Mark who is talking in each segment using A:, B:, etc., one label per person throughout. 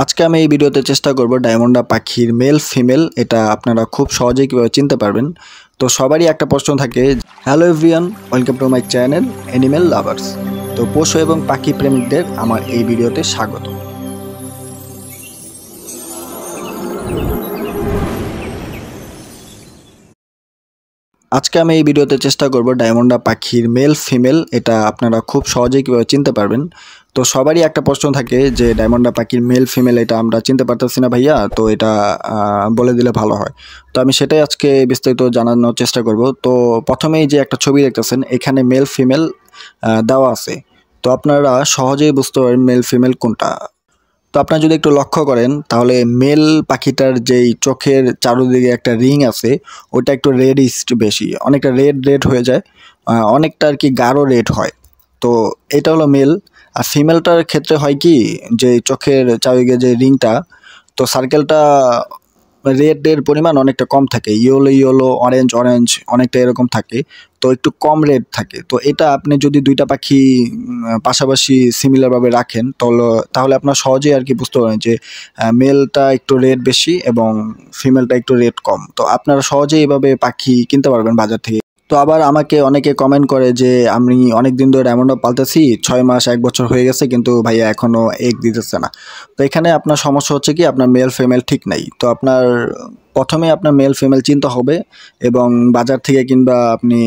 A: আজকে আমি এই ভিডিওতে চেষ্টা করব ডায়মন্ডা পাখির মেল ফিমেল এটা আপনারা খুব সহজেই কীভাবে চিনতে পারবেন। তো সবারই একটা প্রশ্ন থাকে, hello everyone, welcome to my channel animal lovers. তো পশু এবং পাখি প্রেমিকদের আমার এই ভিডিওতে স্বাগত। আজকে আমি এই ভিডিওতে চেষ্টা করব ডায়মন্ডা পাখির মেল ফিমেল এটা আপনারা খুব সহজেই কীভাবে চিনতে পারবেন। তো সবারই একটা প্রশ্ন থাকে যে ডায়মন্ডা পাখির মেল ফিমেল এটা আমরা চিনতে পারতেছি না ভাইয়া, তো এটা বলে দিলে ভালো হয়। তো আমি সেটাই আজকে বিস্তারিত জানানোর চেষ্টা করব। তো প্রথমেই যে একটা ছবি দেখতেছেন, এখানে মেল ফিমেল দেওয়া আছে। তো আপনারা সহজেই বুঝতে পারবেন মেল ফিমেল কোনটা। তো আপনারা যদি একটু লক্ষ্য করেন তাহলে মেল পাখিটার যেই চোখের চারদিকে একটা রিং আছে ওটা একটু রেডিশ বেশি, অনেকটা রেড হয়ে যায়, অনেকটা আর কি গাঢ় রেড হয়। তো এটা হলো মেল। আর ফিমেলটার ক্ষেত্রে হয় কি, যে চোখের চারদিকে যে রিংটা, তো সার্কেলটা রেডের পরিমাণ অনেকটা কম থাকে, ইয়েলো অরেঞ্জ অনেকটা এরকম থাকে, তো একটু কম রেড থাকে। তো এটা আপনি যদি দুইটা পাখি পাশাপাশি সিমিলারভাবে রাখেন তাহলে আপনার সহজেই আর কি বুঝতে পারেন যে মেলটা একটু রেড বেশি এবং ফিমেলটা একটু রেড কম। তো আপনারা সহজেই এভাবে পাখি কিনতে পারবেন বাজার থেকে। তো আবার আমাকে অনেকে কমেন্ট করে যে আমি অনেক দিন ধরে ডায়মন্ড পালতেছি, 6 মাস 1 বছর হয়ে গেছে, কিন্তু ভাইয়া এখনও এগ দিতেছে না। তো এখানে আপনার সমস্যা হচ্ছে কি, আপনার মেল ফিমেল ঠিক নাই। তো প্রথমে আপনার মেল ফিমেল চিনতে হবে, এবং বাজার থেকে কিংবা আপনি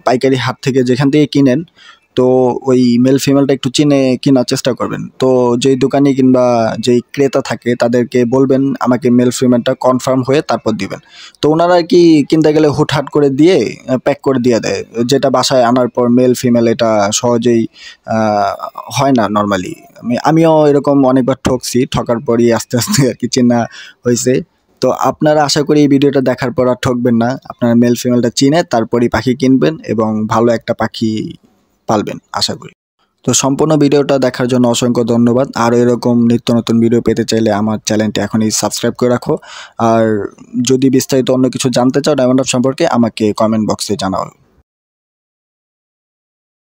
A: পাইকারি হাট থেকে যেখান থেকে কিনেন, তো ওই মেল ফিমেলটা একটু চিনে কেনার চেষ্টা করবেন। তো যেই দোকানি কিংবা যেই ক্রেতা থাকে তাদেরকে বলবেন আমাকে মেল ফিমেলটা কনফার্ম হয়ে তারপর দিবেন। তো ওনারা কি কিনতে গেলে হুটহাট করে দিয়ে প্যাক করে দিয়ে দেয়, যেটা বাসায় আনার পর মেল ফিমেল এটা সহজেই হয় না নর্মালি। আমিও এরকম অনেকবার ঠকার পরই আস্তে আস্তে আর কি চেনা হয়েছে। তো আপনারা আশা করি এই ভিডিওটা দেখার পর আর ঠকবেন না, আপনারা মেল ফিমেলটা চিনে তারপরই পাখি কিনবেন এবং ভালো একটা পাখি পালবেন আশা করি। তো সম্পূর্ণ ভিডিওটা দেখার জন্য অসংখ্য ধন্যবাদ। আর এরকম নিত্য নতুন ভিডিও পেতে চাইলে আমার চ্যানেলটি এখনই সাবস্ক্রাইব করে রাখো। আর যদি বিস্তারিত অন্য কিছু জানতে চাও ডায়মন্ড সম্পর্কে, আমাকে কমেন্ট বক্সে জানাও।